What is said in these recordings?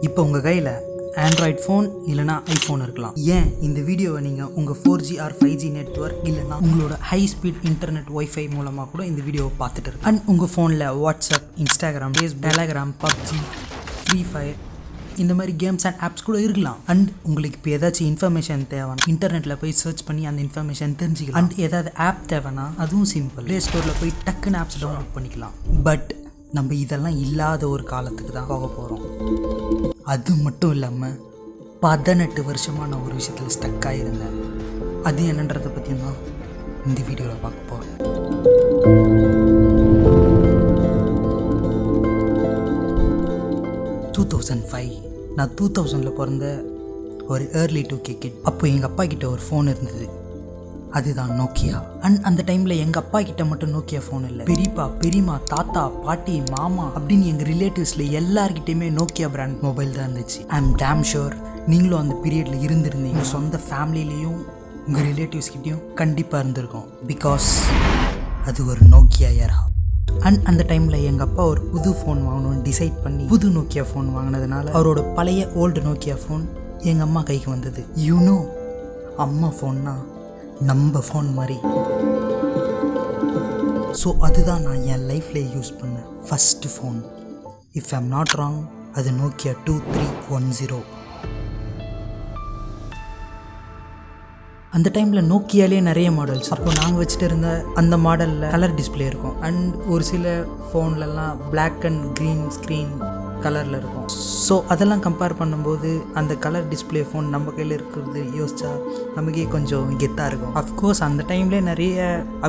இப்போ உங்கள் கையில் ஆண்ட்ராய்ட் ஃபோன் இல்லைனா ஐஃபோன் இருக்கலாம். ஏன் இந்த வீடியோவை நீங்கள் உங்கள் 4G ஆர் 5G நெட்வொர்க் இல்லைனா உங்களோட ஹை ஸ்பீட் இன்டர்நெட் ஒய்ஃபை மூலமாக கூட இந்த வீடியோவை பார்த்துட்டு இருக்கு. அண்ட் உங்கள் ஃபோனில் WhatsApp, Instagram, Facebook, Telegram, PUBG, free fire இந்த மாதிரி கேம்ஸ் அண்ட் ஆப்ஸ் கூட இருக்கலாம். அண்ட் உங்களுக்கு இப்போ ஏதாச்சும் இன்ஃபர்மேஷன் தேவைன்னா இன்டர்நெட்டில் போய் சர்ச் பண்ணி அந்த இன்ஃபர்மேஷன் தெரிஞ்சுக்கலாம். அண்ட் ஏதாவது ஆப் தேவைன்னா அதுவும் சிம்பிள், ப்ளே ஸ்டோரில் போய் டக்குன்னு ஆப்ஸ் டவுன்லோட் பண்ணிக்கலாம். பட் நம்ம இதெல்லாம் இல்லாத ஒரு காலத்துக்கு தான் போக போகிறோம். அது மட்டும் இல்லாமல் 18 வருஷமாக நான் ஒரு விஷயத்தில் ஸ்டக் ஆகியிருந்தேன். அது என்னன்றதை பற்றியும் தான் இந்த வீடியோவில் பார்க்க போகிறேன். 2005 நான் 2000 பிறந்த ஒரு ஏர்லி 2K கிட். அப்போ எங்கள் அப்பா கிட்ட ஒரு ஃபோன் இருந்தது, அதுதான் நோக்கியா. அண்ட் அந்த டைமில் எங்கள் அப்பா கிட்ட மட்டும் நோக்கியா ஃபோன் இல்லை, பெரியப்பா, பெரியம்மா, தாத்தா, பாட்டி, மாமா அப்படின்னு எங்கள் ரிலேட்டிவ்ஸில் எல்லார்கிட்டையுமே நோக்கியா பிராண்ட் மொபைல் தான் இருந்துச்சு. ஐ எம் டேம் ஷுர் நீங்களும் அந்த பீரியடில் இருந்திருந்தீங்க. சொந்த ஃபேமிலியிலையும் உங்கள் ரிலேட்டிவ்ஸ்கிட்டையும் கண்டிப்பாக இருந்திருக்கும். பிகாஸ் அது ஒரு நோக்கியா ஏரா. அண்ட் அந்த டைமில் எங்கள் அப்பா ஒரு புது ஃபோன் வாங்கணும்னு டிசைட் பண்ணி புது நோக்கியா ஃபோன் வாங்கினதுனால அவரோட பழைய ஓல்டு நோக்கியா ஃபோன் எங்கள் அம்மா கைக்கு வந்தது. யூனோ அம்மா ஃபோன்னா நம்ம ஃபோன் மாதிரி. ஸோ அதுதான் நான் என் லைஃப்பில் யூஸ் பண்ணேன் first phone. If I am not wrong அது நோக்கியா 2310. அந்த டைமில் நோக்கியாலே நிறைய மாடல்ஸ். அப்போ நாங்கள் வச்சுட்டு இருந்த அந்த மாடலில் கலர் டிஸ்பிளே இருக்கும். அண்ட் ஒரு சில ஃபோன்லலாம் பிளாக் அண்ட் க்ரீன் ஸ்க்ரீன் கலரில் இருக்கும். ஸோ அதெல்லாம் கம்பேர் பண்ணும்போது அந்த கலர் டிஸ்பிளே ஃபோன் நம்ம கையில் இருக்கிறது யோசிச்சா நமக்கே கொஞ்சம் கெத்தாக இருக்கும். அஃப்கோர்ஸ் அந்த டைம்லேயே நிறைய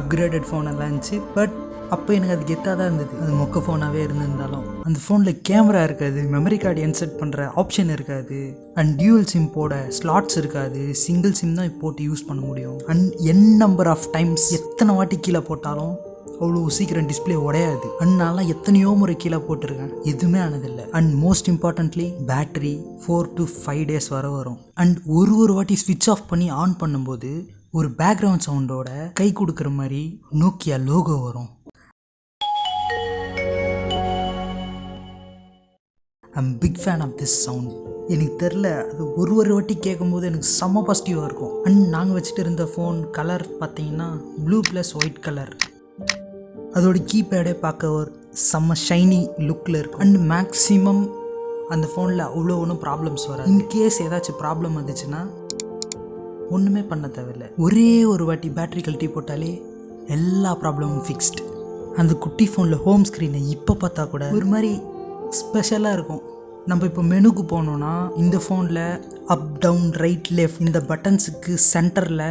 அப்கிரேடட் ஃபோன் எல்லாம் இருந்துச்சு. பட் அப்போ எனக்கு அது கெத்தாக தான் இருந்தது. அது மொக்க ஃபோனாகவே இருந்திருந்தாலும் அந்த ஃபோனில் கேமரா இருக்காது, மெமரி கார்டு இன்சர்ட் பண்ணுற ஆப்ஷன் இருக்காது, அண்ட் டியூவல் சிம் போட ஸ்லாட்ஸ் இருக்காது, சிங்கிள் சிம் தான் போட்டு யூஸ் பண்ண முடியும். அண்ட் நம்பர் ஆஃப் டைம்ஸ் எத்தனை வாட்டி கீழே போட்டாலும் அவ்வளோ சீக்கிரம் டிஸ்பிளே உடையாது. அண்ட் நான்லாம் எத்தனையோ முறை கீழே போட்டிருக்கேன், எதுவுமே ஆனதில்லை. And most importantly battery 4 to 5 days வரும். அண்ட் ஒரு வாட்டி ஸ்விட்ச் ஆஃப் பண்ணி ஆன் பண்ணும்போது ஒரு பேக்ரவுண்ட் சவுண்டோட கை கொடுக்குற மாதிரி நோக்கியா லோகோ வரும். I'm big fan of this sound. எனக்கு தெரில, அது ஒரு வாட்டி கேட்கும்போது எனக்கு செம்ம பாசிட்டிவாக இருக்கும். அண்ட் நாங்கள் வச்சுட்டு இருந்த ஃபோன் கலர் பார்த்தீங்கன்னா ப்ளூ ப்ளஸ் ஒயிட் கலர். அதோட கீபேடே பார்க்க ஒரு செம்ம ஷைனி லுக்கில் இருக்கும். அண்ட் மேக்ஸிமம் அந்த ஃபோனில் அவ்வளோ ஒன்றும் ப்ராப்ளம்ஸ் வராது. இன்கேஸ் ஏதாச்சும் ப்ராப்ளம் வந்துச்சுன்னா ஒன்றுமே பண்ண தேவையில்லை, ஒரே ஒரு வாட்டி பேட்ரி கழட்டி போட்டாலே எல்லா ப்ராப்ளமும் ஃபிக்ஸ்டு. அந்த குட்டி ஃபோனில் ஹோம் ஸ்க்ரீனை இப்போ பார்த்தா கூட ஒரு மாதிரி ஸ்பெஷலாக இருக்கும். நம்ம இப்போ மெனுக்கு போனோன்னா இந்த ஃபோனில் அப், டவுன், ரைட், லெஃப்ட் இந்த பட்டன்ஸுக்கு சென்டரில்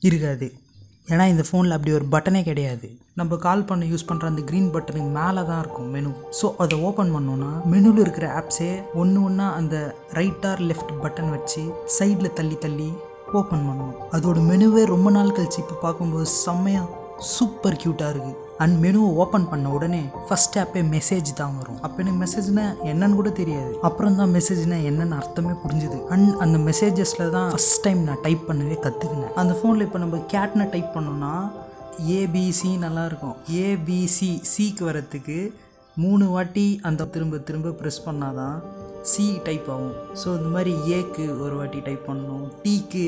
இருக்காது. ஏன்னா இந்த ஃபோனில் அப்படி ஒரு பட்டனே கிடையாது. நம்ம கால் பண்ண யூஸ் பண்ணுற அந்த க்ரீன் பட்டனுக்கு மேலே தான் இருக்கும் மெனு. ஸோ அதை ஓப்பன் பண்ணோன்னா மெனுவில் இருக்கிற ஆப்ஸே ஒன்றா அந்த ரைட் ஆர் லெஃப்ட் பட்டன் வச்சு சைடில் தள்ளி ஓப்பன் பண்ணணும். அதோட மெனுவே ரொம்ப நாள் கழிச்சு இப்போ பார்க்கும்போது செம்மையாக சூப்பர் க்யூட்டாக இருக்குது. அண்ட் மெனுவை ஓப்பன் பண்ண உடனே ஃபஸ்ட் ஆப்பே மெசேஜ் தான் வரும். அப்போ எனக்கு மெசேஜ்னா என்னன்னு கூட தெரியாது. அப்புறம் தான் மெசேஜ்னா என்னென்னு அர்த்தமே புரிஞ்சுது. அண்ட் அந்த மெசேஜஸில் தான் ஃபஸ்ட் டைம் நான் டைப் பண்ணவே கற்றுக்கினேன். அந்த ஃபோனில் இப்போ நம்ம கேட்னு டைப் பண்ணோன்னா ஏபிசி நல்லாயிருக்கும். ஏபிசி சிக்கு வரத்துக்கு 3 வாட்டி அந்த திரும்ப ப்ரெஸ் பண்ணால் தான் சி டைப் ஆகும். ஸோ இந்த மாதிரி ஏக்கு ஒரு வாட்டி டைப் பண்ணணும், டீக்கு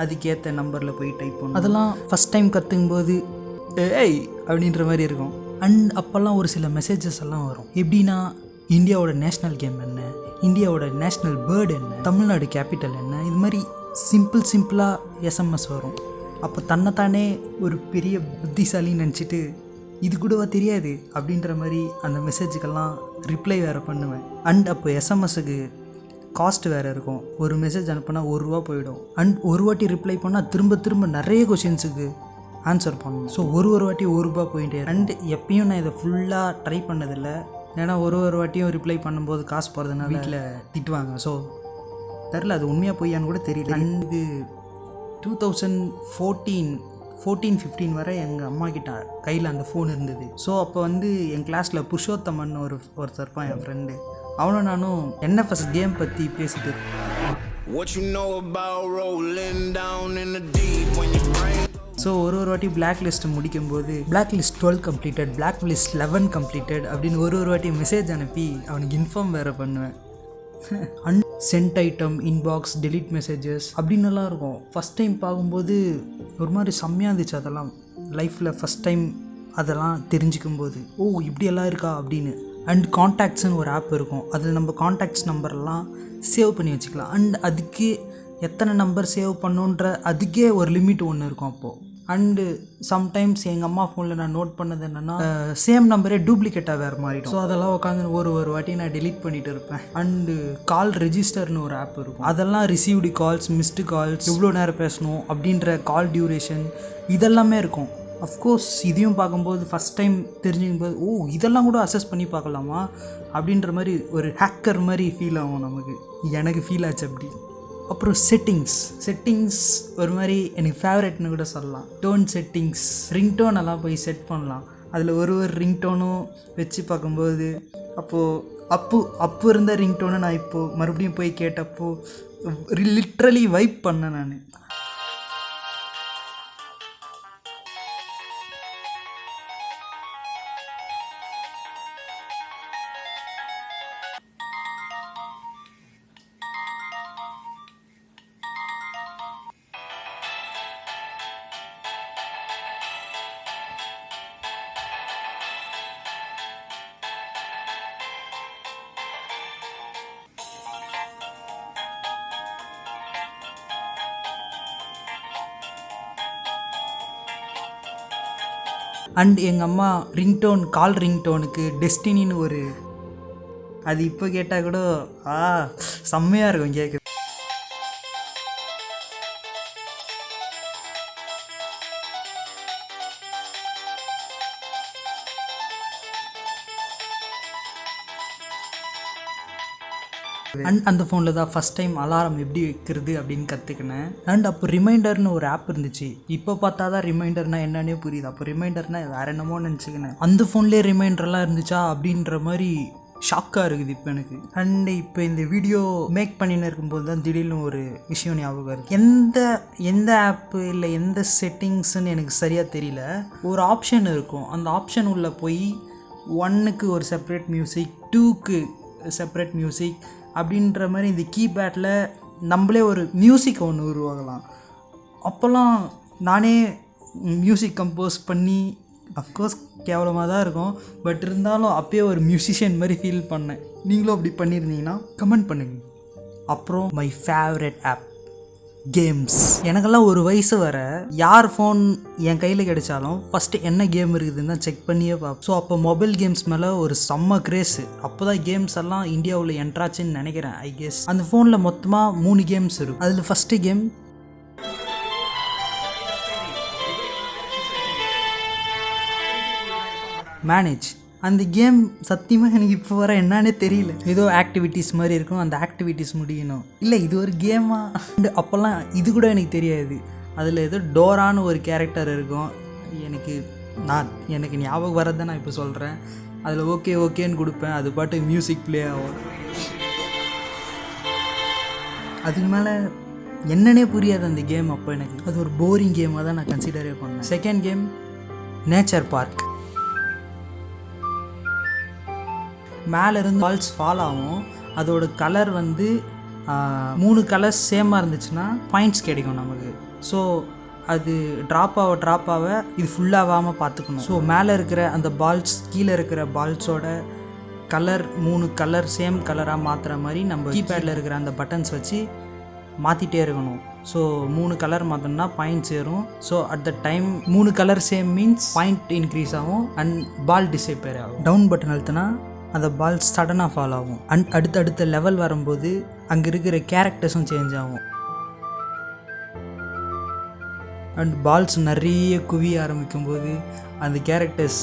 அதுக்கேற்ற நம்பரில் போய் டைப் பண்ணணும். அதெல்லாம் ஃபஸ்ட் டைம் கற்றுக்கும்போது ஏய் அப்படின்ற மாதிரி இருக்கும். அண்ட் அப்போல்லாம் ஒரு சில மெசேஜஸ் எல்லாம் வரும். எப்படின்னா இந்தியாவோட நேஷ்னல் கேம் என்ன, இந்தியாவோட நேஷ்னல் பேர்டு என்ன, தமிழ்நாடு கேபிட்டல் என்ன, இது மாதிரி சிம்பிளாக எஸ்எம்எஸ் வரும். அப்போ தன்னைத்தானே ஒரு பெரிய புத்திசாலின்னு நினச்சிட்டு இது கூடவா தெரியாது அப்படின்ற மாதிரி அந்த மெசேஜுக்கெல்லாம் ரிப்ளை வேறு பண்ணுவேன். அண்ட் அப்போ எஸ்எம்எஸ்ஸுக்கு காஸ்ட் வேறு இருக்கும். ஒரு மெசேஜ் அனுப்புனா ₹1 போயிடும். அண்ட் ஒரு வாட்டி ரிப்ளை பண்ணால் திரும்ப நிறைய கொஷின்ஸுக்கு ஆன்சர் பண்ணணும். ஸோ ஒரு வாட்டி ₹1 போயிட்டே. அண்ட் எப்பயும் நான் இதை ஃபுல்லாக ட்ரை பண்ணதில்லை. ஏன்னா ஒரு வாட்டியும் ரிப்ளை பண்ணும்போது காசு போகிறதுனால வீட்டில் திட்டுவாங்க. ஸோ தெரில அது உண்மையாக போயான்னு கூட தெரியல. இது 2014-15 வரை எங்கள் அம்மா கிட்ட கையில் அந்த ஃபோன் இருந்தது. ஸோ அப்போ என் கிளாஸில் புருஷோத்தமன் ஒருத்தர் இருப்பான், என் ஃப்ரெண்டு. அவனும் நானும் NFS கேம் பற்றி பேசிட்டு ஸோ ஒரு வாட்டி பிளாக் லிஸ்ட்டு முடிக்கும்போது blacklist 12 completed, blacklist 11 completed அப்படின்னு ஒரு வாட்டி மெசேஜ் அனுப்பி அவனுக்கு இன்ஃபார்ம் வேறு பண்ணுவேன். And sent item, inbox, delete messages அப்படின்னுலாம் இருக்கும். ஃபஸ்ட் டைம் பார்க்கும்போது ஒரு மாதிரி செம்மையாக இருந்துச்சு. அதெல்லாம் லைஃப்பில் ஃபஸ்ட் டைம் அதெல்லாம் தெரிஞ்சுக்கும் போது இப்படியெல்லாம் இருக்கா அப்படின்னு. அண்ட் கான்டாக்ட்ஸ்னு ஒரு ஆப் இருக்கும். அதில் நம்ம கான்டாக்ட்ஸ் நம்பர்லாம் சேவ் பண்ணி வச்சுக்கலாம். அண்ட் அதுக்கு எத்தனை நம்பர் சேவ் பண்ணுன்ற அதுக்கே ஒரு லிமிட் ஒன்று இருக்கும் அப்போது. அண்டு சம்டைம்ஸ் எங்கள் அம்மா ஃபோனில் நான் நோட் பண்ணது என்னென்னா சேம் நம்பரே டூப்ளிகேட்டாக வேறு மாறிடும். ஸோ அதெல்லாம் உட்காந்து ஒரு வாட்டி நான் டெலீட் பண்ணிகிட்டு இருப்பேன். அண்டு கால் ரெஜிஸ்டர்னு ஒரு ஆப் இருக்கும். அதெல்லாம் ரிசீவ்டு கால்ஸ், மிஸ்டு கால்ஸ், எவ்வளோ நேரம் பேசணும் அப்படின்ற கால் டியூரேஷன் இதெல்லாமே இருக்கும். அஃப்கோர்ஸ் இதையும் பார்க்கும்போது ஃபஸ்ட் டைம் தெரிஞ்சுக்கும் போது இதெல்லாம் கூட அசஸ் பண்ணி பார்க்கலாமா அப்படின்ற மாதிரி ஒரு ஹேக்கர் மாதிரி ஃபீல் ஆகும் நமக்கு. எனக்கு ஃபீல் ஆச்சு அப்படி. அப்புறம் செட்டிங்ஸ் ஒரு மாதிரி எனக்கு ஃபேவரட்னு கூட சொல்லலாம். டோன் செட்டிங்ஸ், ரிங்டோன் எல்லாம் போய் செட் பண்ணலாம். அதில் ஒரு ரிங்டோனும் வச்சு பார்க்கும்போது அப்போ இருந்த ரிங்டோனை நான் இப்போது மறுபடியும் போய் கேட்டப்போ லிட்ரலி வைப் பண்ணேன் நான். அண்ட் எங்கள் அம்மா கால் ரிங்டோனுக்கு டெஸ்டினின்னு ஒரு அது இப்போ கேட்டால் கூட செம்மையாக இருக்கும் கேட்குது. அண்ட் அந்த ஃபோனில் தான் ஃபஸ்ட் டைம் அலாரம் எப்படி வைக்கிறது அப்படின்னு கற்றுக்கினேன். அண்ட் அப்போ ரிமைண்டர்னு ஒரு ஆப் இருந்துச்சு. இப்போ பார்த்தா தான் ரிமைண்டர்னால் என்னன்னே புரியுது. அப்போ ரிமைண்டர்னால் வேறு என்னமோ நினச்சிக்கினேன். அந்த ஃபோன்லேயே ரிமைண்டர்லாம் இருந்துச்சா அப்படின்ற மாதிரி ஷாக்காக இருக்குது இப்போ எனக்கு. அண்ட் இப்போ இந்த வீடியோ மேக் பண்ணின்னு இருக்கும்போது தான் திடீர்னு ஒரு விஷயம் ஞாபகம் இருக்குது. எந்த ஆப்பு இல்லை எந்த செட்டிங்ஸ்ன்னு எனக்கு சரியாக தெரியல. ஒரு ஆப்ஷன் இருக்கும். அந்த ஆப்ஷன் உள்ளே போய் 1க்கு ஒரு செப்பரேட் மியூசிக், 2க்கு செப்பரேட் மியூசிக் அப்படின்ற மாதிரி இந்த கீபேடில் நம்மளே ஒரு மியூசிக் ஒன்று உருவாகலாம். அப்போல்லாம் நானே மியூசிக் கம்போஸ் பண்ணி, அஃப்கோர்ஸ் கேவலமாக தான் இருக்கும், பட் இருந்தாலும் அப்பயே ஒரு மியூசிஷியன் மாதிரி ஃபீல் பண்ணேன். நீங்களும் அப்படி பண்ணியிருந்தீங்கன்னா கமெண்ட் பண்ணுங்கள். அப்புறம் மை ஃபேவரட் ஆப் கேம்ஸ். எனக்கெல்லாம் ஒரு வயசு வர யார் ஃபோன் என் கையில் கிடைச்சாலும் ஃபஸ்ட்டு என்ன கேம் இருக்குதுன்னு தான் செக் பண்ணியே பார்ப்போம். ஸோ அப்போ மொபைல் கேம்ஸ் மேலே ஒரு செம்ம கிரேஸு. அப்போ தான் கேம்ஸ் எல்லாம் இந்தியாவில் என்ட்ராச்சுன்னு நினைக்கிறேன். ஐ கெஸ் அந்த ஃபோனில் மொத்தமாக 3 கேம்ஸ் இருக்கும். அதில் ஃபஸ்ட்டு கேம் மேனேஜ். அந்த கேம் சத்தியமாக எனக்கு இப்போ வர என்னன்னே தெரியல. ஏதோ ஆக்டிவிட்டீஸ் மாதிரி இருக்கும், அந்த ஆக்டிவிட்டீஸ் முடியணும். இல்லை இது ஒரு கேமா? அப்போல்லாம் இது கூட எனக்கு தெரியாது. அதில் ஏதோ டோரான்னு ஒரு கேரக்டர் இருக்கும். எனக்கு ஞாபகம் வரதை நான் இப்போ சொல்கிறேன். அதில் ஓகேன்னு கொடுப்பேன். அது பாட்டு மியூசிக் ப்ளே ஆகும். அதுக்கு மேலே என்னன்னே புரியாது அந்த கேம். அப்போ எனக்கு அது ஒரு போரிங் கேமாக தான் நான் கன்சிடரே பண்ணேன். Second game nature park. மேலே இருந்து பால்ஸ் ஃபால் ஆகும். அதோட கலர் வந்து 3 கலர்ஸ் சேமாக இருந்துச்சுன்னா பாயிண்ட்ஸ் கிடைக்கும் நமக்கு. ஸோ அது ட்ராப் ஆக இது ஃபுல்லாகாமல் பார்த்துக்கணும். ஸோ மேலே இருக்கிற அந்த பால்ஸ் கீழே இருக்கிற பால்ஸோட கலர் 3 கலர் சேம் கலராக மாற்றுற மாதிரி நம்ம கீபேடில் இருக்கிற அந்த பட்டன்ஸ் வச்சு மாற்றிட்டே இருக்கணும். ஸோ 3 கலர் மாற்றணும்னா பாயிண்ட்ஸ் ஏறும். So at the time 3 colour same means point increase ஆகும் அண்ட் பால் டிசைப்பேர் ஆகும். டவுன் பட்டன் அழுத்தினா அந்த பால் சடனாக ஃபால் ஆகும். அண்ட் அடுத்தடுத்த லெவல் வரும்போது அங்கே இருக்கிற கேரக்டர்ஸும் சேஞ்ச் ஆகும். அண்ட் பால்ஸ் நிறைய குவிய ஆரம்பிக்கும் போது அந்த கேரக்டர்ஸ்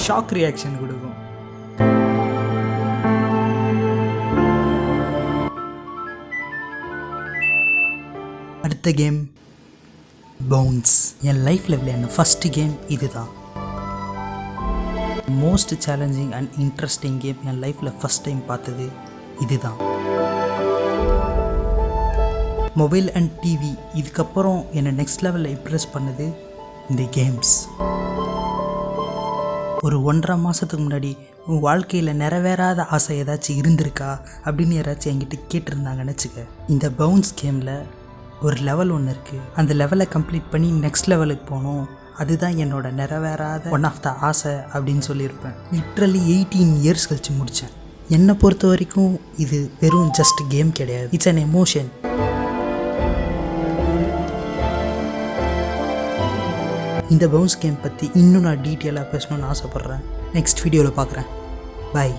ஷாக் ரியாக்ஷன் கொடுக்கும். அடுத்த கேம் பவுன்ஸ். என் லைஃப்பில் விளையாடின ஃபஸ்ட்டு கேம் இது தான். Most challenging and interesting game என் லைஃப்பில் ஃபஸ்ட் டைம் பார்த்தது இது தான். மொபைல் அண்ட் டிவி இதுக்கப்புறம் என்னை நெக்ஸ்ட் லெவலில் இம்ப்ரெஸ் பண்ணது இந்த கேம்ஸ். ஒரு 1.5 மாதத்துக்கு முன்னாடி உன் வாழ்க்கையில் நிறைவேறாத ஆசை ஏதாச்சும் இருந்திருக்கா அப்படின்னு யாராச்சும் என்கிட்ட கேட்டிருந்தாங்கன்னு வச்சுக்க. இந்த பவுன்ஸ் கேமில் ஒரு லெவல் ஒன்று இருக்குது. அந்த லெவலை கம்ப்ளீட் பண்ணி நெக்ஸ்ட் லெவலுக்கு போகணும், அதுதான் என்னோட நிறைவேறாத ஒன் ஆஃப் த ஆசை அப்படின்னு சொல்லியிருப்பேன். லிட்ரலி 18 இயர்ஸ் கழிச்சு முடித்தேன். என்னை பொறுத்த வரைக்கும் இது வெறும் ஜஸ்ட் கேம் கிடையாது, இட்ஸ் அன் எமோஷன். இந்த பவுன்ஸ் கேம் பற்றி இன்னும் நான் டீட்டெயிலாக பேசணும்னு ஆசைப்பட்றேன். நெக்ஸ்ட் வீடியோவில் பார்க்குறேன். பாய்.